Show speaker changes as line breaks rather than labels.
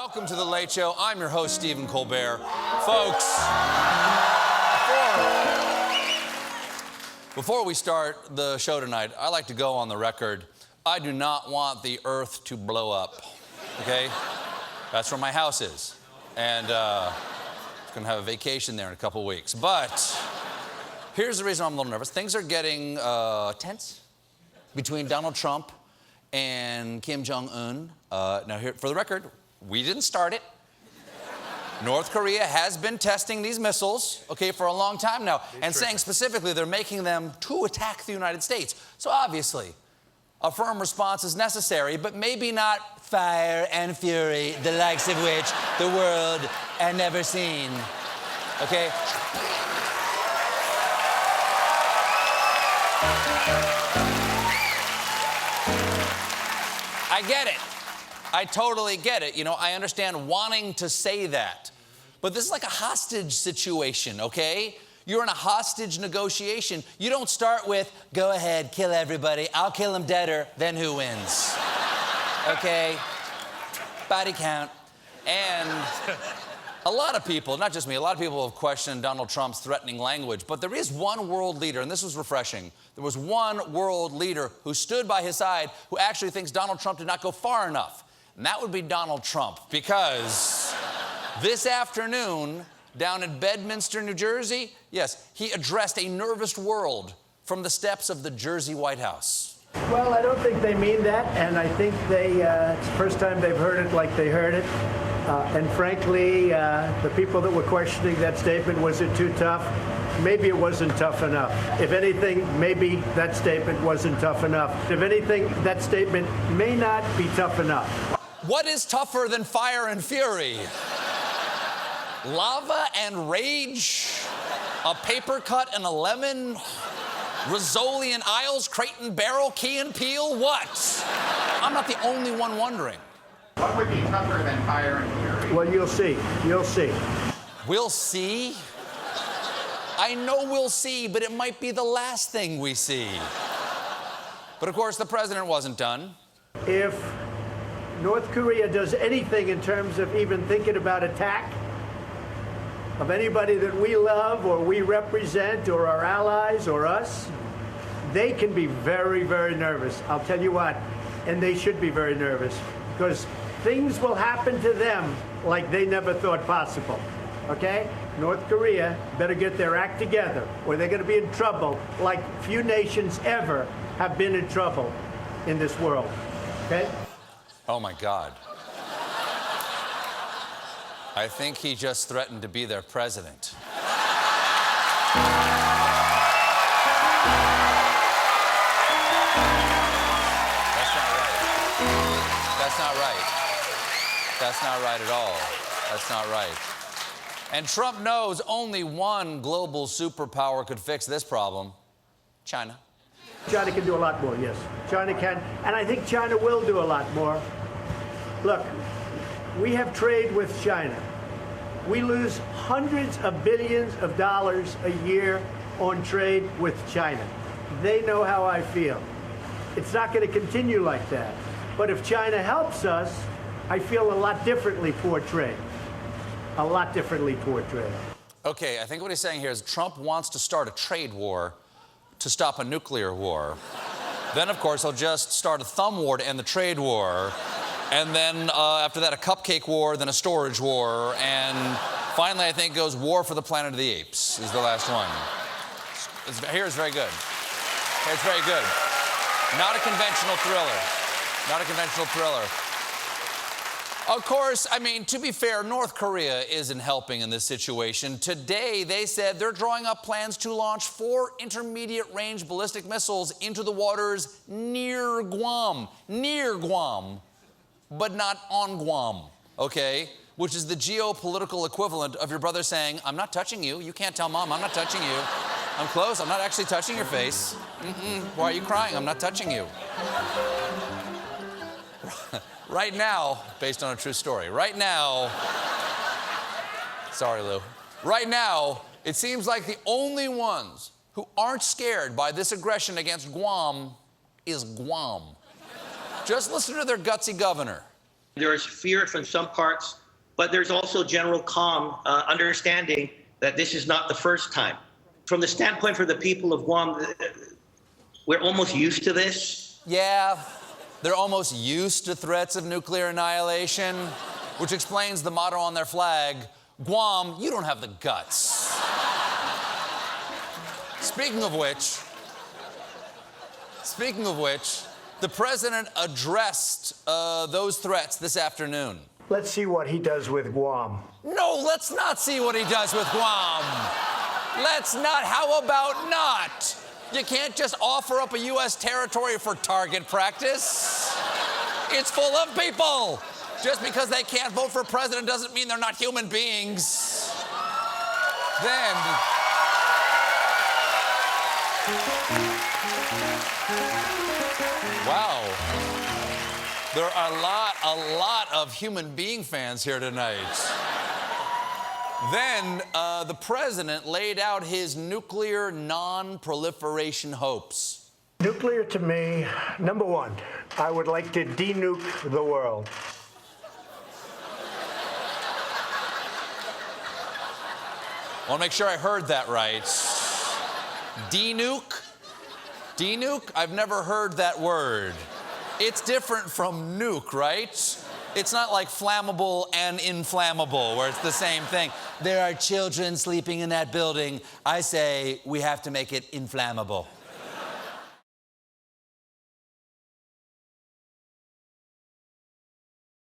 Welcome to The Late Show. I'm your host, Stephen Colbert. Folks, before we start the show tonight, I like to go on the record. I do not want the earth to blow up, okay? That's where my house is. And I'm going to have a vacation there in a couple weeks. But here's the reason I'm a little nervous. Things are getting tense between Donald Trump and Kim Jong-un. Now, here, for the record, we didn't start it. North Korea has been testing these missiles, okay, for a long time now, and saying specifically they're making them to attack the United States. So obviously, a firm response is necessary, but maybe not fire and fury, the likes of which the world had never seen, okay? I get it. I totally get it. You know, I understand wanting to say that. But this is like a hostage situation, okay? You're in a hostage negotiation. You don't start with, go ahead, kill everybody. I'll kill them deader, then who wins? Okay? Body count. And a lot of people, not just me, a lot of people have questioned Donald Trump's threatening language. But there is one world leader, and this was refreshing. There was one world leader who stood by his side who actually thinks Donald Trump did not go far enough. And that would be Donald Trump, because this afternoon, down in Bedminster, New Jersey, yes, he addressed a nervous world from the steps of the Jersey White House.
Well, I don't think they mean that, and I think it's the first time they've heard it like they heard it. And frankly, the people that were questioning that statement, was it too tough? Maybe it wasn't tough enough. If anything, maybe that statement wasn't tough enough. If anything, that statement may not be tough enough.
What is tougher than fire and fury? Lava and rage? A paper cut and a lemon? Rizzoli and Isles, Creighton Barrel, Key and Peele? What? I'm not the only one wondering.
What would be tougher than fire and fury?
Well, you'll see. You'll see.
We'll see? I know we'll see, but it might be the last thing we see. But of course, the president wasn't done.
If North Korea does anything in terms of even thinking about attack of anybody that we love or we represent or our allies or us, they can be very, very nervous. I'll tell you what, and they should be very nervous, because things will happen to them like they never thought possible, okay? North Korea better get their act together, or they're going to be in trouble like few nations ever have been in trouble in this world, okay?
Oh, my God. I think he just threatened to be their president. That's not right. That's not right. That's not right at all. That's not right. And Trump knows only one global superpower could fix this problem: China.
China can do a lot more, yes. China can, and I think China will do a lot more. Look, we have trade with China. We lose hundreds of billions of dollars a year on trade with China. They know how I feel. It's not going to continue like that. But if China helps us, I feel a lot differently toward trade. A lot differently toward trade.
Okay, I think what he's saying here is Trump wants to start a trade war to stop a nuclear war. Then, of course, he'll just start a thumb war to end the trade war. And then, after that, a cupcake war, then a storage war. And finally, I think, goes War for the Planet of the Apes is the last one. Here's very good. It's very good. Not a conventional thriller. Not a conventional thriller. Of course, I mean, to be fair, North Korea isn't helping in this situation. Today, they said they're drawing up plans to launch 4 intermediate-range ballistic missiles into the waters near Guam, but not on Guam, okay? Which is the geopolitical equivalent of your brother saying, I'm not touching you. You can't tell Mom I'm not touching you. I'm close. I'm not actually touching your face. Why are you crying? I'm not touching you. Right now, based on a true story, right now, sorry, Lou. Right now, it seems like the only ones who aren't scared by this aggression against Guam is Guam. Just listen to their gutsy governor.
There is fear from some parts, but there's also general calm, understanding that this is not the first time. From the standpoint for the people of Guam, we're almost used to this.
Yeah, they're almost used to threats of nuclear annihilation, which explains the motto on their flag, Guam, you don't have the guts. Speaking of which, the president addressed those threats this afternoon.
Let's see what he does with Guam.
No, let's not see what he does with Guam. Let's not. How about not? You can't just offer up a U.S. territory for target practice. It's full of people. Just because they can't vote for president doesn't mean they're not human beings. Then... Wow. There are a lot of human being fans here tonight. Then the president laid out his nuclear non-proliferation hopes.
Nuclear to me, number one, I would like to de-nuke the world.
I want to make sure I heard that right. De-nuke? De-nuke? I've never heard that word. It's different from nuke, right? It's not like flammable and inflammable, where it's the same thing. There are children sleeping in that building. I say we have to make it inflammable.